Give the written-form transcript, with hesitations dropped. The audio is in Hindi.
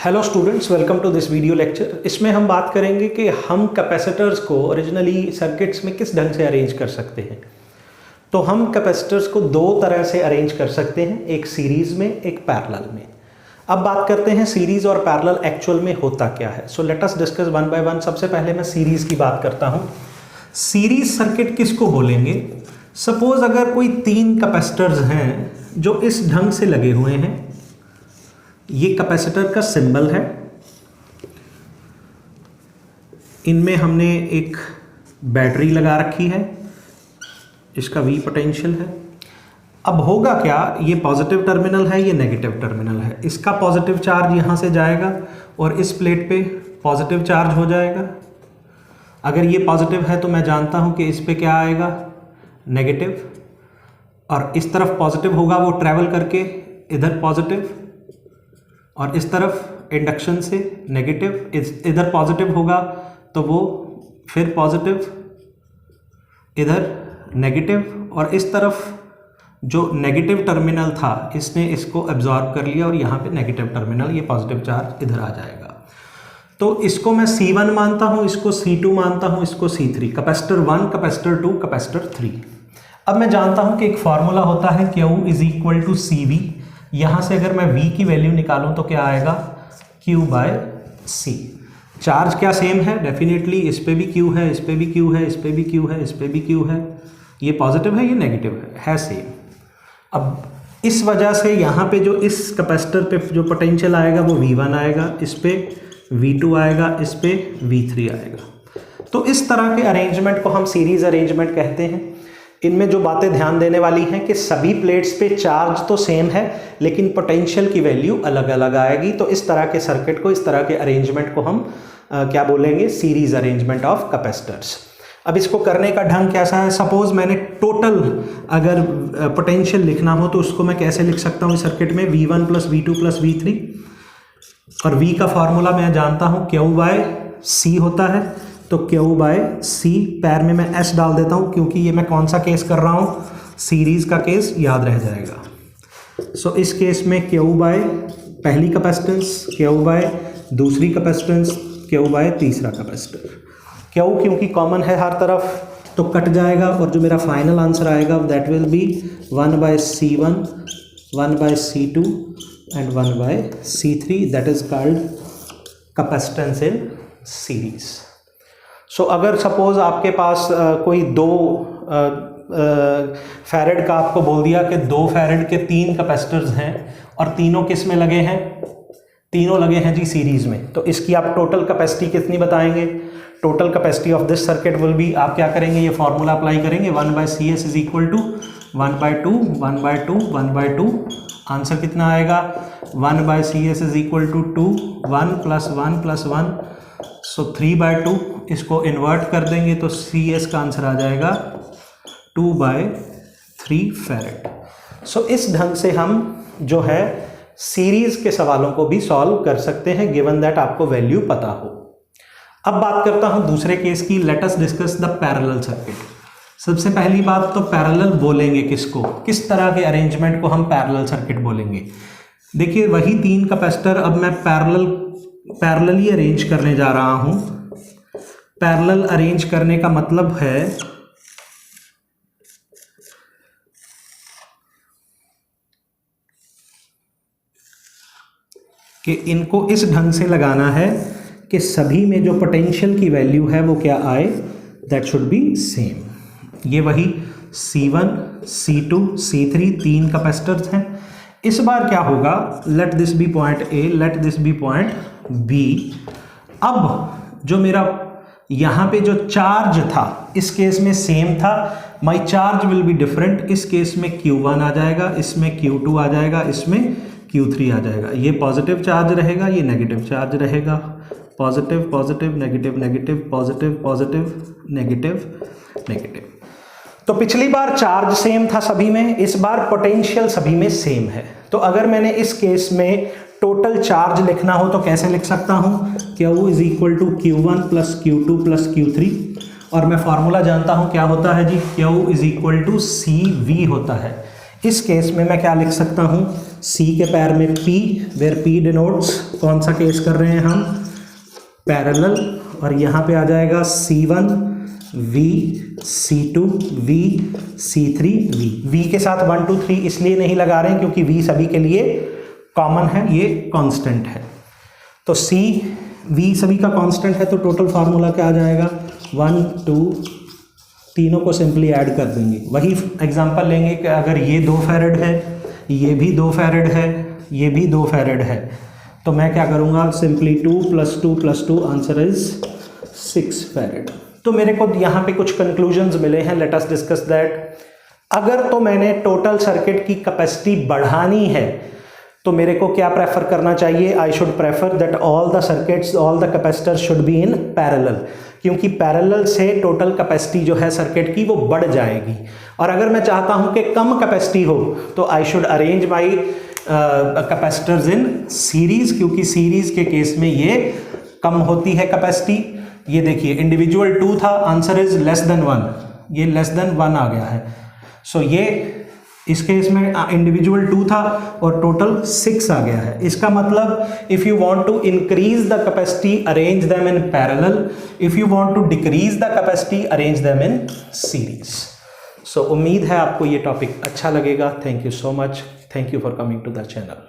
Hello students, welcome to this video lecture. इसमें हम बात करेंगे कि हम कैपेसिटर्स को ओरिजिनली सर्किट्स में किस ढंग से अरेंज कर सकते हैं। तो हम कैपेसिटर्स को दो तरह से अरेंज कर सकते हैं, एक सीरीज़ में, एक पैरेलल में। अब बात करते हैं सीरीज़ और पैरेलल एक्चुअल में होता क्या है। So let us discuss one by one. सबसे पहले मैं सीरीज़ की बात करता हूँ। सीरीज़ सर्किट किसको बोलेंगे? सपोज अगर कोई तीन कैपेसिटर्स हैं जो इस ढंग से लगे हुए हैं, ये कैपेसिटर का सिंबल है, इनमें हमने एक बैटरी लगा रखी है, इसका V पोटेंशियल है। अब होगा क्या, ये पॉजिटिव टर्मिनल है, ये नेगेटिव टर्मिनल है। इसका पॉजिटिव चार्ज यहाँ से जाएगा और इस प्लेट पे पॉजिटिव चार्ज हो जाएगा। अगर ये पॉजिटिव है तो मैं जानता हूँ कि इस पे क्या आएगा, नेगेटिव, और इस तरफ पॉजिटिव होगा, वो ट्रैवल करके इधर पॉजिटिव, और इस तरफ इंडक्शन से नेगेटिव, इधर पॉजिटिव होगा तो वो फिर पॉजिटिव, इधर नेगेटिव, और इस तरफ जो नेगेटिव टर्मिनल था इसने इसको एब्जॉर्ब कर लिया और यहाँ पे नेगेटिव टर्मिनल, ये पॉजिटिव चार्ज इधर आ जाएगा। तो इसको मैं C1 मानता हूँ, इसको C2 मानता हूँ, इसको C3, कैपेसिटर 1, कैपेसिटर 2, कैपेसिटर 3। अब मैं जानता हूँ कि एक फार्मूला होता है Q is equal to CV। यहाँ से अगर मैं V की वैल्यू निकालूँ तो क्या आएगा, Q बाय C। चार्ज क्या सेम है? डेफिनेटली इस पे भी Q है, इस पे भी Q है, इस पे भी Q है, इस पे भी Q है। ये पॉजिटिव है, ये नेगेटिव है सेम। अब इस वजह से यहाँ पे जो इस कैपेसिटर पे जो पोटेंशियल आएगा वो V1 आएगा, इस पे V2 आएगा, इस पे V3 आएगा। तो इस तरह के अरेंजमेंट को हम सीरीज अरेंजमेंट कहते हैं। इनमें जो बातें ध्यान देने वाली हैं कि सभी प्लेट्स पे चार्ज तो सेम है लेकिन पोटेंशियल की वैल्यू अलग अलग आएगी। तो इस तरह के सर्किट को, इस तरह के अरेंजमेंट को हम क्या बोलेंगे, सीरीज अरेंजमेंट ऑफ कैपेसिटर्स। अब इसको करने का ढंग कैसा है? सपोज मैंने टोटल अगर पोटेंशियल लिखना हो तो उसको मैं कैसे लिख सकता हूँ इस सर्किट में, V1 plus V2 plus V3, और V का फॉर्मूला मैं जानता हूँ Q बाय C होता है। तो Q बाय C, पैर में मैं S डाल देता हूँ क्योंकि ये मैं कौन सा केस कर रहा हूँ, सीरीज का केस, याद रह जाएगा। सो इस केस में Q बाय पहली कैपेसिटेंस, Q बाय दूसरी कैपेसिटेंस, Q बाय तीसरा कैपेसिटर। Q क्योंकि कॉमन है हर तरफ तो कट जाएगा, और जो मेरा फाइनल आंसर आएगा that will be 1 by C1, 1 by C2 and 1 by C3। That is called capacitance in series. So अगर सपोज आपके पास कोई दो फैरेड का आपको बोल दिया कि 2 फैरेड के 3 कैपेसिटर्स हैं और तीनों किस में लगे हैं, तीनों लगे हैं जी सीरीज में, तो इसकी आप टोटल कैपेसिटी कितनी बताएंगे? Total capacity of this circuit will be, आप क्या करेंगे, ये फॉर्मूला अप्लाई करेंगे, 1 by CS is equal to 1 by 2, 1 by 2, 1 by 2। Answer कितना आएगा? 1 by CS is equal to 2, 1 plus 1 plus 1, so 3 by 2। इसको इन्वर्ट कर देंगे तो CS का आंसर आ जाएगा 2 बाय 3 फैरेड। सो इस ढंग से हम जो है सीरीज के सवालों को भी सॉल्व कर सकते हैं, गिवन दैट आपको वैल्यू पता हो। अब बात करता हूं दूसरे केस की। Let us discuss the parallel circuit. सबसे पहली बात तो पैरेलल बोलेंगे किसको, किस तरह के अरेंजमेंट को हम पैरेलल सर्किट बोलेंगे? देखिए वही 3 कैपेसिटर अब मैं पैरेलली अरेंज करने जा रहा हूं। पैरेलल अरेंज करने का मतलब है कि इनको इस ढंग से लगाना है कि सभी में जो पोटेंशियल की वैल्यू है वो क्या आए, दैट शुड बी सेम। ये वही C1, C2, C3 3 कैपेसिटर्स हैं। इस बार क्या होगा, let this be point A, let this be point B। अब जो मेरा यहाँ पे जो चार्ज था इस केस में सेम था, माई चार्ज विल बी डिफरेंट। इस केस में Q1 आ जाएगा, इसमें Q2 आ जाएगा, इसमें Q3 आ जाएगा। ये पॉजिटिव चार्ज रहेगा, ये नेगेटिव चार्ज रहेगा। Positive positive negative negative positive positive negative negative. तो पिछली बार चार्ज सेम था सभी में, इस बार पोटेंशियल सभी में सेम है। तो अगर मैंने इस केस में टोटल चार्ज लिखना हो तो कैसे लिख सकता हूँ, Q is equal to Q1 plus Q2 plus Q3, और मैं फॉर्मूला जानता हूँ क्या होता है जी, Q is equal to CV होता है। इस केस में मैं क्या लिख सकता हूँ, C के पैर में P, वेयर P डिनोट्स कौन सा केस कर रहे हैं हम, पैरेलल, और यहाँ पे आ जाएगा C1 V, C2 V, C3 V। V के साथ 1 2 3 इसलिए नहीं लगा रहे हैं क्योंकि V सभी के लिए कॉमन है, ये कांस्टेंट है। तो C V सभी का कांस्टेंट है, तो टोटल फार्मूला क्या आ जाएगा, 1 2, तीनों को सिंपली ऐड कर देंगे। वही एग्जांपल लेंगे कि अगर ये 2 फैरेड है, ये भी 2 फैरेड है, ये भी 2 फैरेड है, तो मैं क्या करूँगा, सिंपली 2 + 2 + 2, आंसर इज 6 फैरेड। तो मेरे को यहाँ पे कुछ कंक्लूजन्स मिले हैं, लेट अस डिस्कस दैट। अगर तो मैंने टोटल सर्किट की कैपेसिटी बढ़ानी है तो मेरे को क्या प्रेफर करना चाहिए, I should prefer that all the circuits, all the capacitors should be in parallel, क्योंकि पैरेलल से टोटल कैपेसिटी जो है सर्किट की वो बढ़ जाएगी। और अगर मैं चाहता हूं कि कम कैपेसिटी हो तो I should arrange my capacitors in series, क्योंकि सीरीज के केस में ये कम होती है कैपेसिटी। ये देखिए इंडिविजुअल 2 था, आंसर इज लेस देन 1, ये लेस देन 1 आ गया है। सो ये इस केस में इंडिविजुअल 2 था और टोटल 6 आ गया है। इसका मतलब if you want to increase the capacity arrange them in parallel, if you want to decrease the capacity arrange them in series. So उम्मीद है आपको ये टॉपिक अच्छा लगेगा। Thank you so much, thank you for coming to the channel.